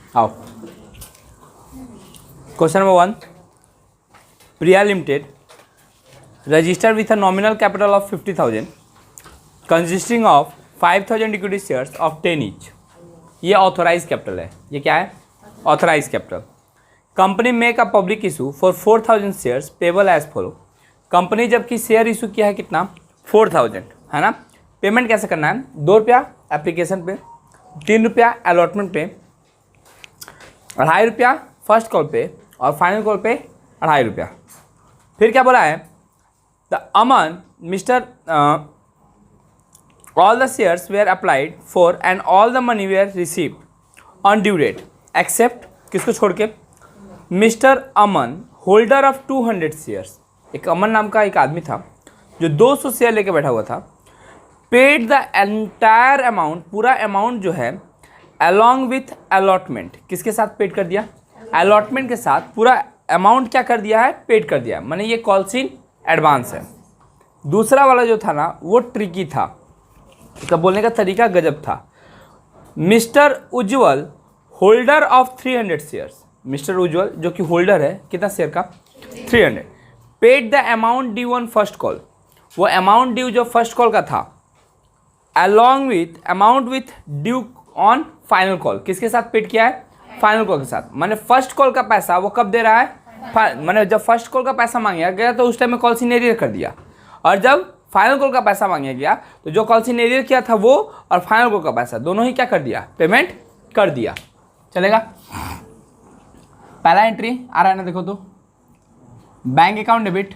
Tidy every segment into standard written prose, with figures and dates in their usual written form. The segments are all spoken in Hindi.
आओ, question number 1, Priya limited registered with a nominal capital of 50,000 consisting of 5,000 equity shares of 10 each. ये ऑथोराइज कैपिटल है। ये क्या है? Authorise capital. Company make a public issue for 4,000 shares payable as follow. Company जबकि शेयर इशू किया है कितना? 4,000, है ना। पेमेंट कैसे करना है? 2 रुपया एप्लीकेशन पे, 3 रुपया अलॉटमेंट पे, 2.5 रुपया फर्स्ट कॉल पे और फाइनल कॉल पे 2.5 रुपया। फिर क्या बोला है? The Aman mister all the shares were applied for and all the money were received on due date except किसको छोड़ के? Mister Aman holder of 200 shares. एक अमन नाम का एक आदमी था जो 200 शेयर लेके बैठा हुआ था। पेड द एंटायर अमाउंट, पूरा अमाउंट जो है अलॉन्ग विथ अलॉटमेंट, किसके साथ पेड कर दिया? अलॉटमेंट के साथ पूरा अमाउंट क्या कर दिया है? पेड कर दिया। माने ये कॉल्स इन एडवांस है। दूसरा वाला जो था ना वो ट्रिकी था, इसका बोलने का तरीका गजब था। Mister Ujjwal holder of 300 shares, mister Ujjwal जो कि होल्डर है कितना शेयर का? 300। Paid the amount due on first call, वो अमाउंट ड्यू जो फर्स्ट कॉल का था along with amount with due on final call, किसके साथ पेड किया है? फाइनल कॉल के साथ। माने फर्स्ट कॉल का पैसा वो कब दे रहा है? माने जब फर्स्ट कॉल का पैसा मांगा गया तो उस टाइम में कॉल इन एरियर कर दिया, और जब फाइनल कॉल का पैसा मांगा गया तो जो कॉल इन एरियर किया था वो और फाइनल कॉल का पैसा दोनों ही क्या कर दिया? पेमेंट कर दिया। चलेगा? पहला एंट्री आ रहा है ना, देखो तो, bank account debit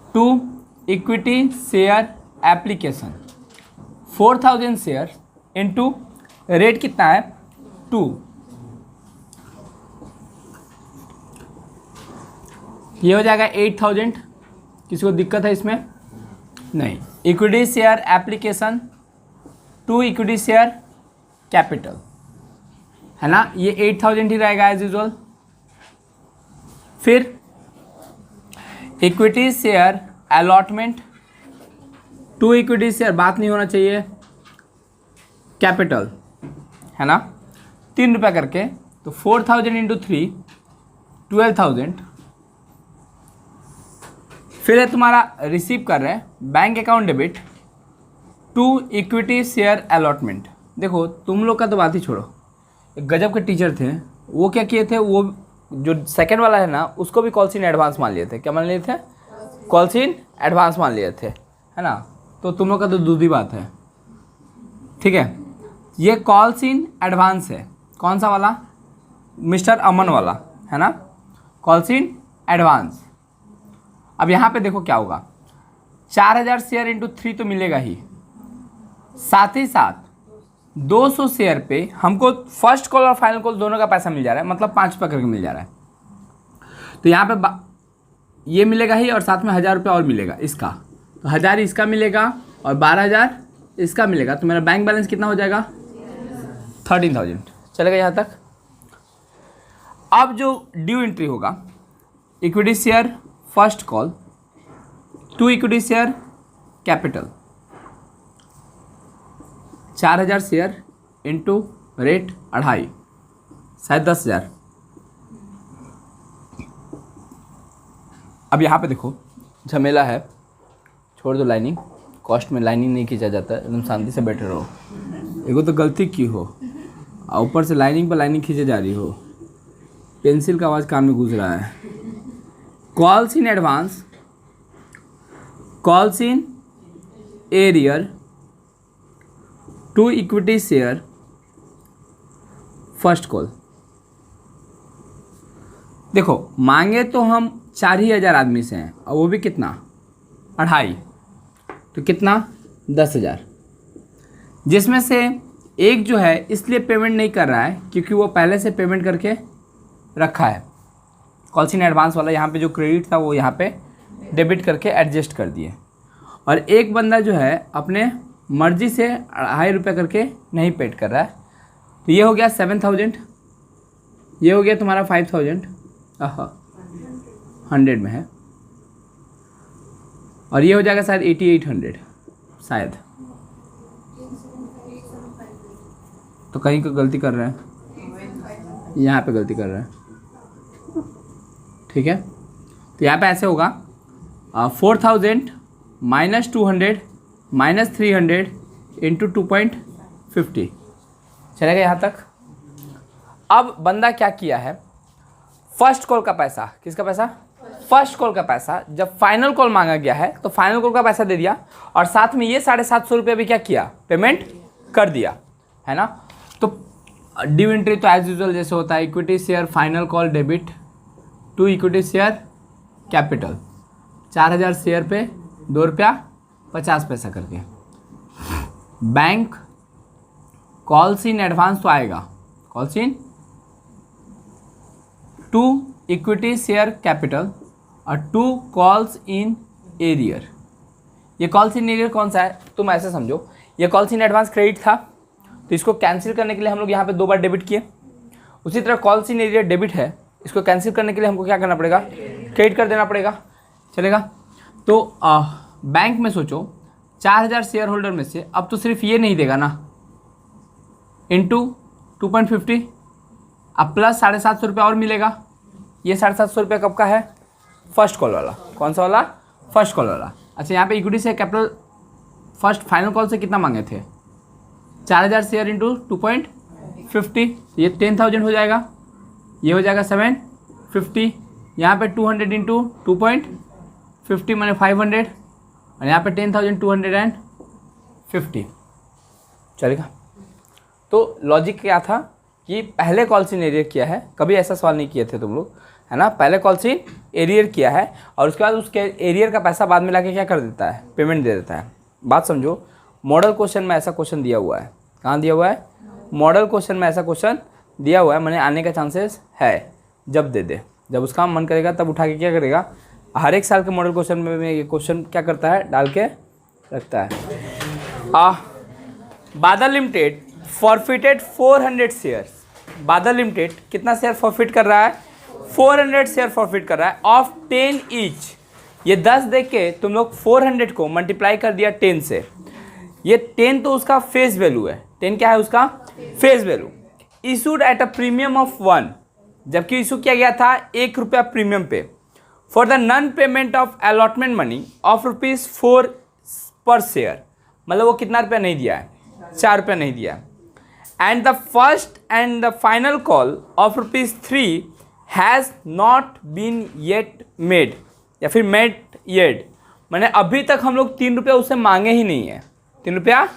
to equity share application 4,000 share into rate कितना है? 2। ये हो जाएगा 8,000। किसी को दिक्कत है इसमें? नहीं। Equity share application to equity share capital, है ना, ये 8,000 ही रहेगा एज यूजुअल। फिर equity share allotment to equity share, बात नहीं होना चाहिए, कैपिटल, है ना, 3 रुपया करके, तो 4,000 इंटू 3 12,000। फिर है तुम्हारा रिसीव कर रहे हैं bank account debit to equity share allotment. देखो तुम लोग का तो बात ही छोड़ो, एक गजब के टीचर थे, वो क्या किए थे, वो जो सेकंड वाला है ना उसको भी कॉल्स इन एडवांस मान लिए थे। क्या मान लिए थे? कॉल्स इन एडवांस मान लिए थे, है ना। तो तुम लोग का तो दूसरी बात है, ठीक है। ये कॉल्स इन एडवांस है, कौन सा वाला? मिस्टर अमन वाला, है ना, कॉल्स इन एडवांस। अब यहाँ पे देखो क्या होगा, 4,000 शेयर इंटू 3 तो मिलेगा ही, साथ ही साथ 200 शेयर पे हमको फर्स्ट कॉल और फाइनल कॉल दोनों का पैसा मिल जा रहा है, मतलब 5 रुपये करके मिल जा रहा है। तो यहाँ पे ये मिलेगा ही और साथ में 1,000 रुपया और मिलेगा इसका, तो 1,000 इसका मिलेगा और 12,000 इसका मिलेगा, तो मेरा बैंक बैलेंस कितना हो जाएगा? 13,000। चलेगा यहाँ तक। अब जो ड्यू एंट्री होगा, equity share first call to equity share capital, 4,000 share into rate 2.5, शायद 10,000। अब यहाँ पे देखो झमेला है, छोड़ दो लाइनिंग, कॉस्ट में लाइनिंग नहीं खींचा जाता है, एकदम शांति से बैठे रहो। एगो तो गलती की हो और ऊपर से लाइनिंग पर लाइनिंग खींचे जा रही हो, पेंसिल का आवाज़ कान में गूंज रहा है। Calls in advance, calls in arrear to equity share first call. देखो मांगे तो हम 4,000 आदमी से हैं और वो भी कितना? 2.5, तो कितना? 10,000। जिसमें से एक जो है इसलिए पेमेंट नहीं कर रहा है क्योंकि वो पहले से पेमेंट करके रखा है, कॉल्स इन एडवांस वाला। यहाँ पे जो क्रेडिट था वो यहाँ पे डेबिट करके एडजस्ट कर दिए। और एक बंदा जो है अपने मर्जी से 2.5 रुपये करके नहीं पेड कर रहा है, तो ये हो गया 7,000, ये हो गया तुम्हारा 5,000, 100 में है, और ये हो जाएगा शायद 8,800, शायद, तो कहीं को गलती कर रहे हैं, यहाँ पे गलती कर रहे हैं, ठीक है। तो यहाँ पे ऐसे होगा 4000 माइनस 200 माइनस 300 इंटू 2.50, चलेगा यहाँ तक। अब बंदा क्या किया है, फर्स्ट कॉल का पैसा, किसका पैसा, फर्स्ट कॉल का पैसा जब फाइनल कॉल मांगा गया है तो फाइनल कॉल का पैसा दे दिया, और साथ में ये 750 रुपये भी क्या किया, पेमेंट कर दिया, है ना। तो ड्यू एंट्री तो एज यूजुअल जैसे होता है, equity share final call debit to equity share capital, 4000 share पे 2 रुपया 50 पैसा करके। बैंक कॉल्स इन एडवांस तो आएगा, calls in to equity share capital और 2 कॉल्स इन एरियर। ये कॉल्स इन एरियर कौन सा है, तुम ऐसे समझो, ये कॉल्स इन एडवांस क्रेडिट था, तो इसको कैंसिल करने के लिए हम लोग यहाँ पे 2 बार डेबिट किए। उसी तरह कॉल्स इन एरियर डेबिट है, इसको कैंसिल करने के लिए हमको क्या करना पड़ेगा, क्रेडिट कर देना पड़ेगा, चलेगा। तो बैंक में सोचो 4000 शेयर होल्डर में से अब तो सिर्फ ये नहीं देगा ना, इंटू 2.50, अब प्लस 750 रुपये और मिलेगा। ये 750 रुपये कब का है, फर्स्ट कॉल वाला, कौन सा वाला, फर्स्ट कॉल वाला। अच्छा, यहाँ पे इक्विटी से कैपिटल फर्स्ट फाइनल कॉल से कितना मांगे थे, 4000 शेयर इंटू 2.50, ये 10,000 हो जाएगा, ये हो जाएगा 750, यहाँ पे 200 इंटू 2.50 मैंने 500, और यहाँ पे 10,250, चलेगा। तो लॉजिक क्या था कि पहले कॉल्स इन एरियर किया है, कभी ऐसा सवाल नहीं किए थे तुम लोग, है ना, पहले कॉल्स इन एरियर किया है और उसके बाद उसके एरियर का पैसा बाद में लाके क्या कर देता है, पेमेंट दे देता है। बात समझो, मॉडल क्वेश्चन में ऐसा क्वेश्चन दिया हुआ है, कहाँ दिया हुआ है, मॉडल क्वेश्चन में ऐसा क्वेश्चन दिया हुआ है, मैंने आने का चांसेस है, जब दे दे, जब उसका मन करेगा तब उठा के क्या करेगा, हर एक साल के मॉडल क्वेश्चन में ये क्वेश्चन क्या करता है, डाल के रखता है। बादल लिमिटेड फॉरफिटेड 400 शेयर्स, बादल लिमिटेड कितना शेयर फॉरफिट कर रहा है, 400 शेयर फॉरफिट कर रहा है ऑफ 10 ईच। ये 10 देख के तुम लोग 400 को मल्टीप्लाई कर दिया 10 से, ये 10 तो उसका फेस वैल्यू है, 10 क्या है उसका face value. Issued at a premium of 1, जबकि इशू किया गया था 1 रुपया प्रीमियम पे, for the non payment of allotment money of ₹4 पर शेयर, मतलब वो कितना रुपया नहीं दिया है, 4 रुपया नहीं दिया है। And the first and the final call of ₹3 has not been yet made, या फिर मेड येट, मैंने अभी तक हम लोग 3 रुपया उससे मांगे ही नहीं है, 3 रुपया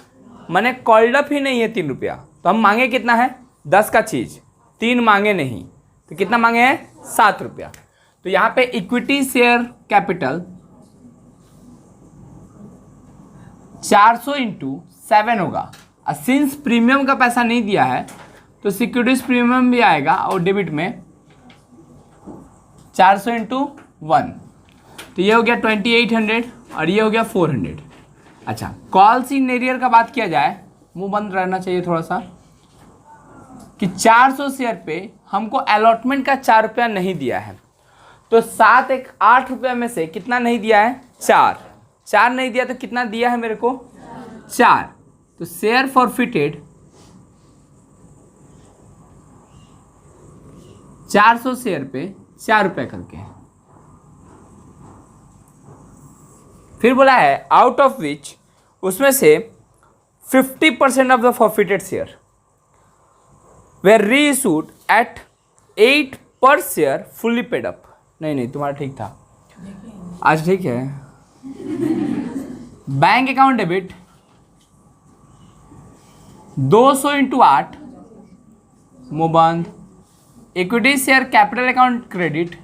मैंने कॉल्ड अप ही नहीं है 3 रुपया, तो हम मांगे कितना है, 10 का चीज़, 3 मांगे नहीं, तो कितना मांगे हैं, 7 रुपया। तो यहाँ पे इक्विटी शेयर कैपिटल 400 इंटू 7 होगा, और सिंस प्रीमियम का पैसा नहीं दिया है तो सिक्योरिटीज प्रीमियम भी आएगा, और डेबिट में 400 इंटू 1, तो ये हो गया 2800 और ये हो गया 400। अच्छा, कॉल्स इन एरियर का बात किया जाए, मुंह बंद रहना चाहिए थोड़ा सा, कि 400 शेयर पे हमको अलॉटमेंट का 4 रुपया नहीं दिया है, तो 7 एक 8 रुपया में से कितना नहीं दिया है, 4 नहीं दिया, तो कितना दिया है मेरे को, 4। तो शेयर फॉरफिटेड 400 शेयर पे 4 रुपये करके, फिर बोला है आउट ऑफ विच, उसमें से 50% of the forfeited share were reissued at 8 per share fully paid up. नहीं तुम्हारा ठीक था, आज ठीक है। बैंक अकाउंट डेबिट 200 इंटू 8 मुबंद, equity share capital account credit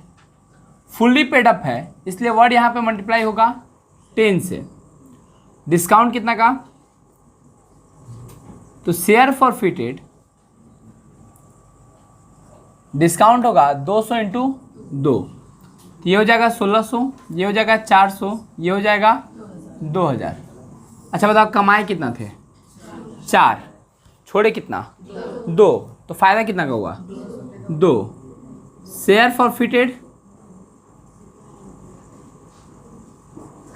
fully paid up है, इसलिए वर्ड यहाँ पे मल्टीप्लाई होगा 10 से। डिस्काउंट कितना का, तो शेयर फॉरफिटेड डिस्काउंट होगा 200 इंटू 2, तो ये हो जाएगा 1600, ये हो जाएगा 400, ये हो जाएगा 2000। अच्छा बताओ कमाए कितना थे, 4, छोड़े कितना, 2, तो फायदा कितना का हुआ, 2। Share forfeited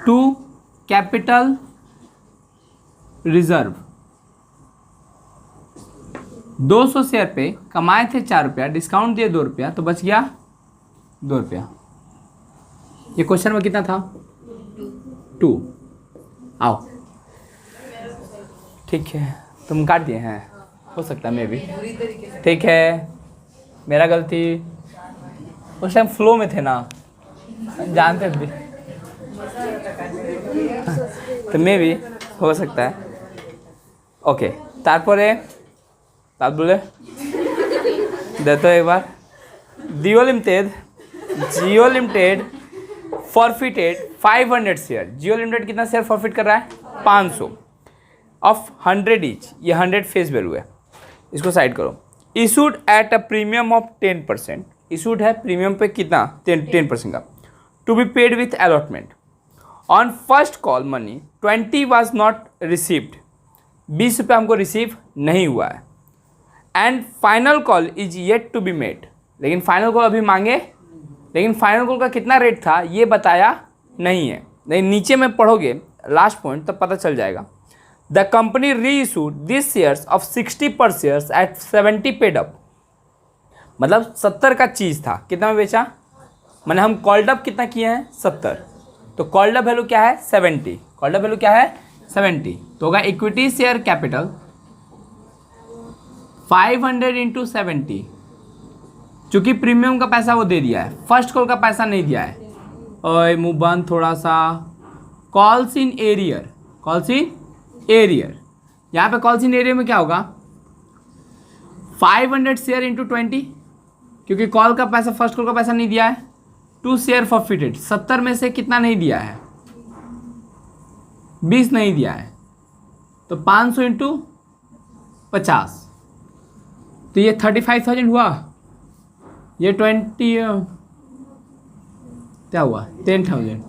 to capital reserve 200 share पे कमाए थे 4 रुपया, डिस्काउंट दिए 2 रुपया, तो बच गया 2 रुपया। ये क्वेश्चन में कितना था? 2। आओ ठीक है, तुम काट दिए हैं, हो सकता है मैं भी, ठीक है मेरा गलती, उस टाइम फ्लो में थे ना, जानते भी तो मैं भी हो सकता है। ओके तारपरे तार बोले देते एक बार। जियो लिमिटेड फॉरफिटेड 500 शेयर। जियो लिमिटेड कितना शेयर फॉरफिट कर रहा है? 500 ऑफ 100 ईच। ये 100 फेस वैल्यू है, इसको साइड करो। Issued at a premium of 10%। Issued है प्रीमियम पे कितना? 10% का। To be paid with allotment. On first call money 20 was not received. 20 रुपये हमको रिसीव नहीं हुआ है। And final call is yet to be made. लेकिन फाइनल कॉल अभी मांगे, लेकिन फाइनल कॉल का कितना रेट था ये बताया नहीं है। नहीं, नीचे में पढ़ोगे लास्ट पॉइंट तब पता चल जाएगा। द कंपनी री इशूड दिस शेयर्स ऑफ 60 पर शेयर्स एट 70 पेड अप। मतलब 70 का चीज़ था, कितना में बेचा? मैंने हम कॉल्ड अप कितना किए हैं? 70। तो कॉल्ड अप वैल्यू क्या है? 70। कॉल्ड अप वैल्यू क्या है? 70। तो होगा इक्विटी शेयर कैपिटल 500 इंटू 70। चूंकि प्रीमियम का पैसा वो दे दिया है, फर्स्ट कॉल का पैसा नहीं दिया है। ओए मुंह बंद थोड़ा सा। Calls in arrear, calls in arrear, यहाँ पे कॉल्स इन एरियर में क्या होगा? 500 शेयर इंटू 20, क्योंकि कॉल का पैसा, फर्स्ट कॉल का पैसा नहीं दिया है। 2 शेयर फॉरफिटेड, 70 में से कितना नहीं दिया है? 20 नहीं दिया है, तो 500 इंटू 50, तो ये 35,000 हुआ। ये 20 क्या हुआ? 10,000,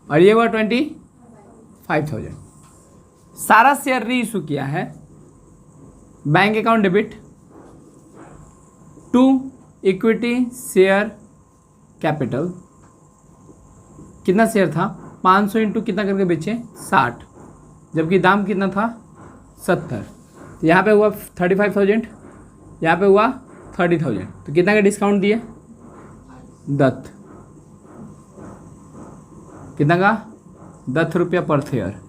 और ये हुआ 25,000। सारा शेयर री इशू किया है। Bank account debit to equity share capital. कितना शेयर था? 500 इंटू कितना करके बेचे? 60, जबकि दाम कितना था? 70। तो यहाँ पे हुआ 35,000, यहाँ पे हुआ 30,000। तो कितना का डिस्काउंट दिए? 10। कितना का? 10 रुपया पर शेयर।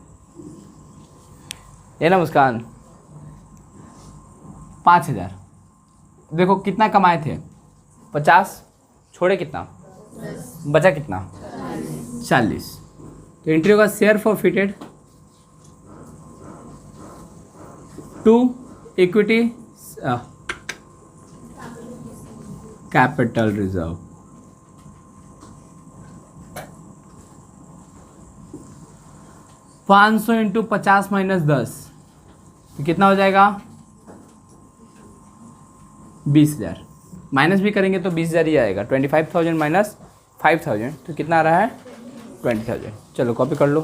ये ना मुस्कान 5,000। देखो कितना कमाए थे? 50, छोड़े कितना? बचा कितना? 40। तो एंट्री होगा share forfeited to equity capital reserve. $500 into 50 minus 10, तो कितना हो जाएगा? 20,000। माइनस भी करेंगे तो 20,000 ही आएगा। 25,000 माइनस 5,000, तो कितना आ रहा है? 20,000। चलो कॉपी कर लो।